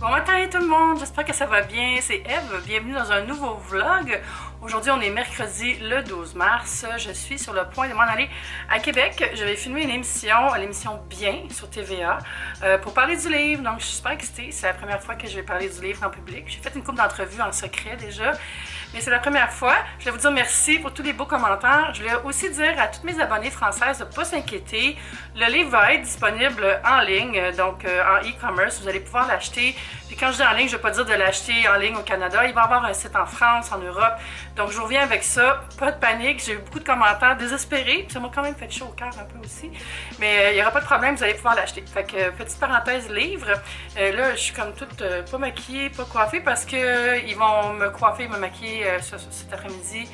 Bon matin tout le monde, j'espère que ça va bien, c'est Eve, bienvenue dans un nouveau vlog. Aujourd'hui on est mercredi le 12 mars, je suis sur le point de m'en aller à Québec. Je vais filmer une l'émission Bien sur TVA pour parler du livre, donc je suis super excitée, c'est la première fois que je vais parler du livre en public. J'ai fait une couple d'entrevues en secret déjà, mais c'est la première fois. Je voulais vous dire merci pour tous les beaux commentaires. Je voulais aussi dire à toutes mes abonnées françaises de ne pas s'inquiéter. Le livre va être disponible en ligne, donc en e-commerce, vous allez pouvoir l'acheter. Puis quand je dis en ligne, je ne veux pas dire de l'acheter en ligne au Canada. Il va y avoir un site en France, en Europe. Donc je vous reviens avec ça. Pas de panique. J'ai eu beaucoup de commentaires désespérés. Puis ça m'a quand même fait chaud au cœur un peu aussi. Mais il n'y aura pas de problème, vous allez pouvoir l'acheter. Fait que petite parenthèse livre. Là, je suis comme toute pas maquillée, pas coiffée parce que ils vont me coiffer, me maquiller cet après-midi.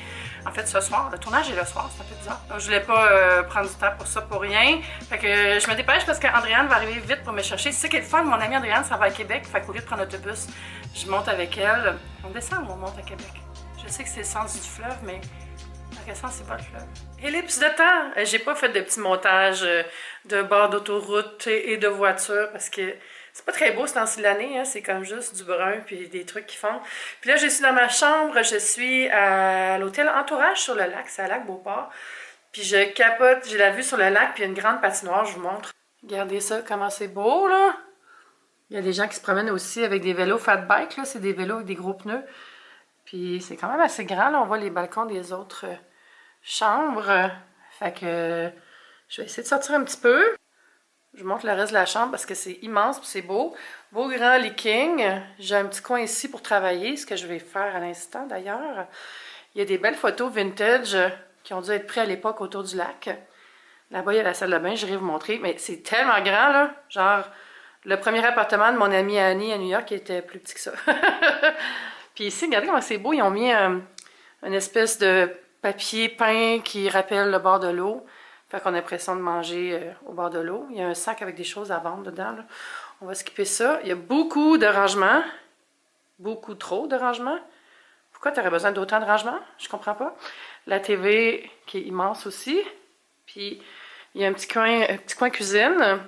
En fait, ce soir, le tournage est le soir, c'est un peu bizarre. Donc, je voulais pas prendre du temps pour ça pour rien. Fait que je me dépêche parce qu'Andréane va arriver vite pour me chercher. C'est ça qui est le fun, mon amie Andréane s'en va à Québec. Fait qu'au lieu de prendre l'autobus, je monte avec elle. On descend ou on monte à Québec? Je sais que c'est le sens du fleuve, mais dans quel sens c'est pas le fleuve? Ellipse de temps! J'ai pas fait de petits montages de bord d'autoroute et de voiture parce que c'est pas très beau ce temps-ci de l'année, hein? C'est comme juste du brun puis des trucs qui font. Puis là, je suis dans ma chambre, je suis à l'hôtel Entourage sur le lac, c'est à Lac-Beauport. Puis je capote, j'ai la vue sur le lac, puis il y a une grande patinoire, je vous montre. Regardez ça, comment c'est beau, là! Il y a des gens qui se promènent aussi avec des vélos fat bike, là, c'est des vélos avec des gros pneus. Puis c'est quand même assez grand, là, on voit les balcons des autres chambres. Fait que je vais essayer de sortir un petit peu. Je vous montre le reste de la chambre parce que c'est immense, c'est beau. Beau grand leaking. J'ai un petit coin ici pour travailler, ce que je vais faire à l'instant d'ailleurs. Il y a des belles photos vintage qui ont dû être prises à l'époque autour du lac. Là-bas, il y a la salle de bain, j'irai vous montrer. Mais c'est tellement grand, là. Genre, le premier appartement de mon amie Annie à New York était plus petit que ça. Puis ici, regardez comment c'est beau. Ils ont mis une espèce de papier peint qui rappelle le bord de l'eau. Fait qu'on a l'impression de manger au bord de l'eau. Il y a un sac avec des choses à vendre dedans, là. On va skipper ça. Il y a beaucoup de rangements. Beaucoup trop de rangements. Pourquoi tu aurais besoin d'autant de rangements? Je comprends pas. La TV qui est immense aussi. Puis il y a un petit coin cuisine.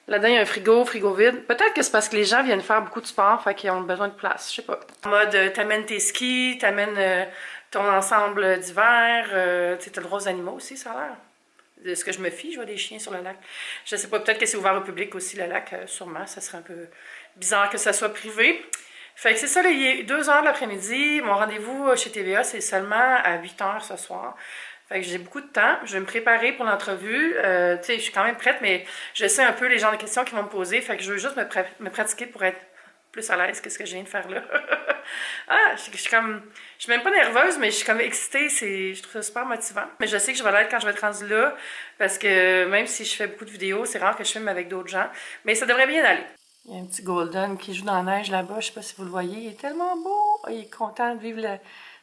Là-dedans, il y a un frigo vide. Peut-être que c'est parce que les gens viennent faire beaucoup de sport, fait qu'ils ont besoin de place. Je sais pas. En mode, t'amènes tes skis, t'amènes ton ensemble d'hiver. Tu sais, t'as le droit aux animaux aussi, ça a l'air. De ce que je me fie, je vois des chiens sur le lac. Je sais pas, peut-être que c'est ouvert au public aussi, le lac, sûrement. Ça serait un peu bizarre que ça soit privé. Fait que c'est ça, là, il est 2h de l'après-midi. Mon rendez-vous chez TVA, c'est seulement à 8h ce soir. Fait que j'ai beaucoup de temps. Je vais me préparer pour l'entrevue. Tu sais, je suis quand même prête, mais je sais un peu les genres de questions qu'ils vont me poser. Fait que je veux juste me pratiquer pour être plus à l'aise que ce que je viens de faire là. Ah, je suis comme... Je suis même pas nerveuse, mais je suis comme excitée. Je trouve ça super motivant. Mais je sais que je vais l'être quand je vais être rendue là, parce que même si je fais beaucoup de vidéos, c'est rare que je filme avec d'autres gens. Mais ça devrait bien aller. Il y a un petit Golden qui joue dans la neige là-bas. Je sais pas si vous le voyez. Il est tellement beau. Il est content de vivre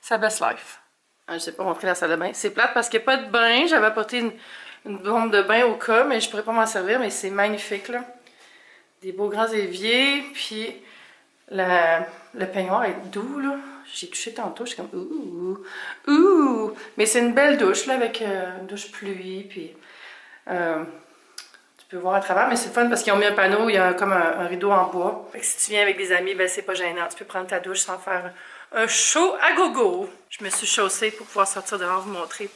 sa best life. Ah, je sais pas montrer la salle de bain. C'est plate parce qu'il n'y a pas de bain. J'avais apporté une bombe de bain au cas, mais je pourrais pas m'en servir. Mais c'est magnifique, là. Des beaux grands éviers. Puis le peignoir est doux, là. J'ai touché tantôt, je suis comme ouh. Mais c'est une belle douche, là, avec une douche pluie, puis tu peux voir à travers, mais c'est fun parce qu'ils ont mis un panneau, il y a comme un rideau en bois. Fait que si tu viens avec des amis, ben c'est pas gênant. Tu peux prendre ta douche sans faire un show à gogo. Je me suis chaussée pour pouvoir sortir dehors vous montrer.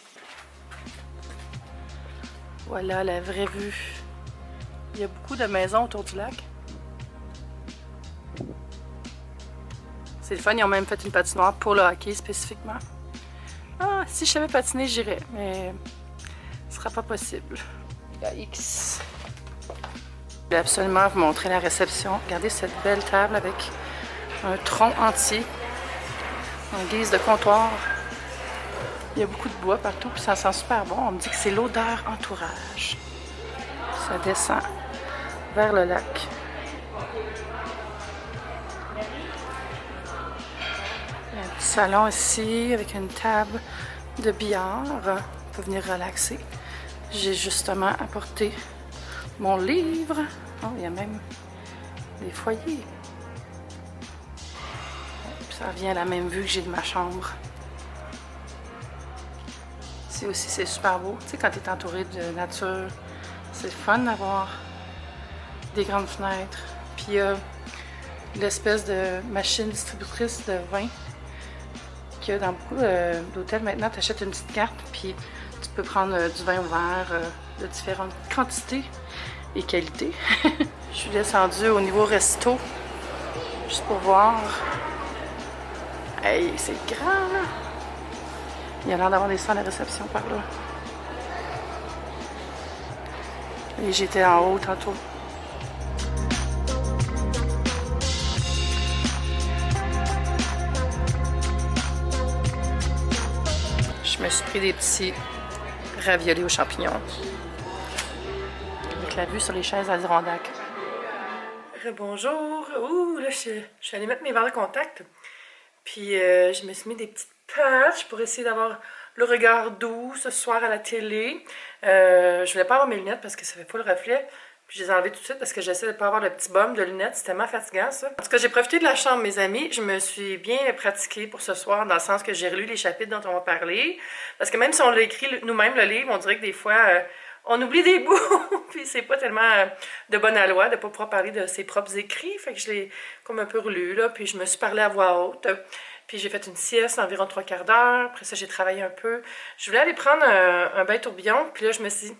Voilà la vraie vue. Il y a beaucoup de maisons autour du lac. C'est le fun, ils ont même fait une patinoire pour le hockey spécifiquement. Ah, si je savais patiner, j'irais, mais ce sera pas possible. Yikes. Je vais absolument vous montrer la réception. Regardez cette belle table avec un tronc entier en guise de comptoir. Il y a beaucoup de bois partout, puis ça sent super bon. On me dit que c'est l'odeur entourage. Ça descend vers le lac. Il y a un petit salon ici avec une table de billard. On peut venir relaxer. J'ai justement apporté mon livre. Oh, il y a même des foyers. Ça revient à la même vue que j'ai de ma chambre. Ici aussi, c'est super beau. Tu sais, quand tu es entouré de nature, c'est fun d'avoir des grandes fenêtres. Puis l'espèce de machine distributrice de vin qu'il y a dans beaucoup d'hôtels maintenant. Tu achètes une petite carte, puis tu peux prendre du vin ouvert de différentes quantités et qualités. Je suis descendue au niveau resto, juste pour voir. Hey, c'est grand, là! Il y a l'air d'avoir des salles de réception par là. Et j'étais en haut tantôt. Je me suis pris des petits raviolis aux champignons. Avec la vue sur les chaises Adirondack. Bonjour! Ouh, là, je suis allée mettre mes verres de contact. Puis je me suis mis des petites patchs pour essayer d'avoir le regard doux ce soir à la télé. Je voulais pas avoir mes lunettes parce que ça fait pas le reflet. Puis je les ai enlevées tout de suite parce que j'essaie de pas avoir le petit bum de lunettes. C'est tellement fatigant, ça. En tout cas, j'ai profité de la chambre, mes amis. Je me suis bien pratiquée pour ce soir, dans le sens que j'ai relu les chapitres dont on va parler. Parce que même si on l'a écrit nous-mêmes, le livre, on dirait que des fois, on oublie des bouts. Puis c'est pas tellement de bonne loi de pas pouvoir parler de ses propres écrits. Fait que je l'ai comme un peu relu, là. Puis je me suis parlé à voix haute. Puis j'ai fait une sieste d'environ 3/4 d'heure. Après ça, j'ai travaillé un peu. Je voulais aller prendre un bain tourbillon. Puis là, je me suis dit,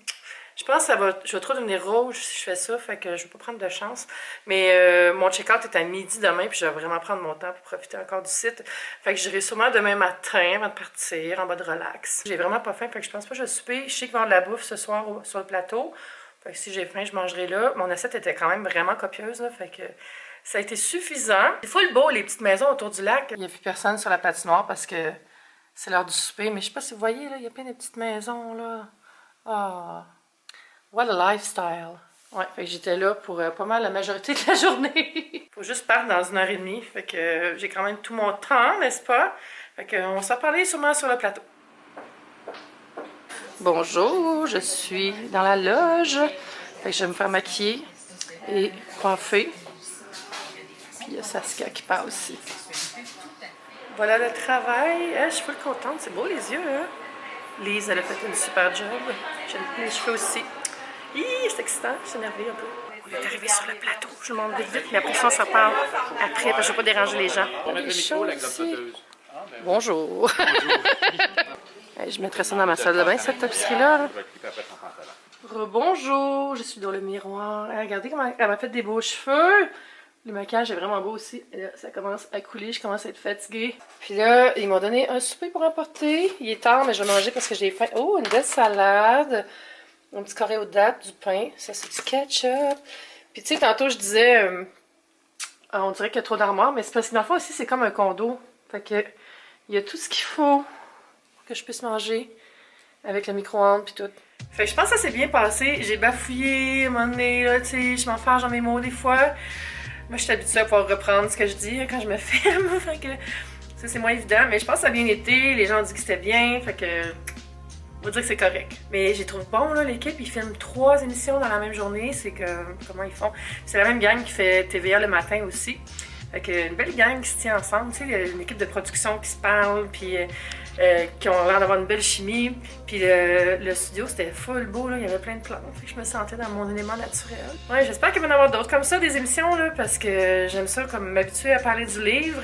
je pense que je vais trop devenir rouge si je fais ça. Fait que je vais pas prendre de chance. Mais mon check-out est à midi demain. Puis je vais vraiment prendre mon temps pour profiter encore du site. Fait que j'irai sûrement demain matin avant de partir, en mode relax. J'ai vraiment pas faim. Fait que je pense pas que je vais souper. Je sais qu'il va y avoir de la bouffe ce soir sur le plateau. Fait que si j'ai faim, je mangerai là. Mon assiette était quand même vraiment copieuse, là. Fait que ça a été suffisant. C'est full beau, les petites maisons autour du lac. Il n'y a plus personne sur la patinoire parce que c'est l'heure du souper. Mais je sais pas si vous voyez, là, il y a plein de petites maisons, là. Ah, what a lifestyle. Ouais, fait que j'étais là pour pas mal la majorité de la journée. Faut juste partir dans 1h30. Fait que j'ai quand même tout mon temps, n'est-ce pas? Fait qu'on s'en parlait sûrement sur le plateau. Bonjour, je suis dans la loge. Fait que je vais me faire maquiller et coiffer. Puis il y a Saskia qui part aussi. Voilà le travail. Je suis full contente. C'est beau les yeux, hein? Lise, elle a fait une super job. J'aime les cheveux aussi. C'est excitant. Je suis énervée un peu. On est arrivé sur le plateau. Je vous montre vite, mais après ça, on s'en parle après parce que je ne veux pas déranger les gens. Les choses ici. Bonjour. Je mettrais ça dans ma salle de bain, cette tapisserie-là. Rebonjour. Je suis dans le miroir. Regardez comment elle m'a fait des beaux cheveux. Le maquillage est vraiment beau aussi. Et là, ça commence à couler, je commence à être fatiguée. Puis là, ils m'ont donné un souper pour emporter. Il est tard, mais je vais manger parce que j'ai faim. Oh, une belle salade. Un petit carré aux dattes, du pain. Ça, c'est du ketchup. Puis tu sais, tantôt, je disais, on dirait qu'il y a trop d'armoires, mais c'est parce que dans le fond aussi, c'est comme un condo. Fait que, il y a tout ce qu'il faut pour que je puisse manger avec le micro-ondes puis tout. Fait que je pense que ça s'est bien passé. J'ai bafouillé à un moment donné, là, tu sais, je m'en fâche dans mes mots des fois. Moi, je suis habituée à pouvoir reprendre ce que je dis quand je me filme. Fait que ça, c'est moins évident. Mais je pense que ça a bien été. Les gens ont dit que c'était bien. Fait que on va dire que c'est correct. Mais j'ai trouvé bon, là, l'équipe. Ils filment 3 émissions dans la même journée. C'est que comment ils font. C'est la même gang qui fait TVA le matin aussi. Fait que une belle gang qui se tient ensemble. Tu sais, il y a une équipe de production qui se parle. Puis qui ont l'air d'avoir une belle chimie. Puis le studio, c'était full beau, là. Il y avait plein de plantes. Fait que je me sentais dans mon élément naturel. Ouais, j'espère qu'il va y en avoir d'autres comme ça, des émissions, là, parce que j'aime ça, comme m'habituer à parler du livre.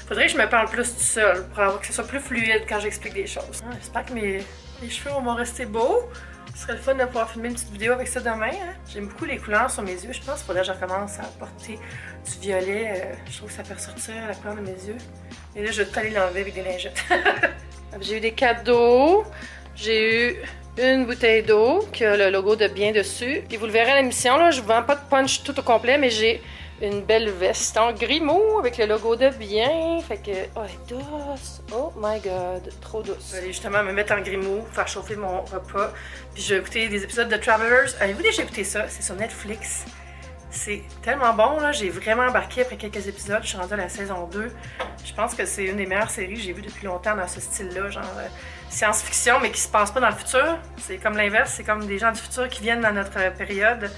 Faudrait que je me parle plus tout seul, pour que ce soit plus fluide quand j'explique des choses. Ouais, j'espère que mes cheveux vont rester beaux. Ce serait le fun de pouvoir filmer une petite vidéo avec ça demain. Hein? J'aime beaucoup les couleurs sur mes yeux. Je pense qu'il faudrait que je recommence à porter du violet. Je trouve que ça fait ressortir la couleur de mes yeux. Et là, je vais tout aller l'enlever avec des lingettes. J'ai eu des cadeaux. J'ai eu une bouteille d'eau qui a le logo de bien dessus. Puis vous le verrez à l'émission, là, je ne vends pas de punch tout au complet, mais j'ai une belle veste en gris mou avec le logo de bien. Fait que, oh, elle est douce. Oh my god, trop douce. Je vais aller justement me mettre en gris mou, faire chauffer mon repas. Puis je vais écouter des épisodes de Travelers. Avez-vous déjà écouté ça? C'est sur Netflix. C'est tellement bon, là. J'ai vraiment embarqué après quelques épisodes. Je suis rendue à la saison 2. Je pense que c'est une des meilleures séries que j'ai vues depuis longtemps dans ce style-là, genre science-fiction, mais qui se passe pas dans le futur. C'est comme l'inverse, c'est comme des gens du futur qui viennent dans notre période.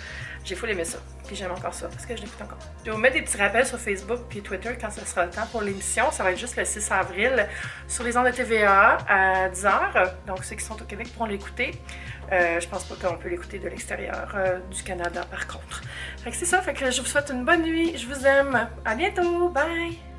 J'ai full aimé ça. Puis j'aime encore ça parce que je l'écoute encore. Je vais vous mettre des petits rappels sur Facebook puis Twitter quand ce sera le temps pour l'émission. Ça va être juste le 6 avril sur les ondes de TVA à 10h. Donc ceux qui sont au Québec pourront l'écouter. Je pense pas qu'on peut l'écouter de l'extérieur du Canada par contre. Fait que c'est ça, fait que je vous souhaite une bonne nuit. Je vous aime. À bientôt. Bye!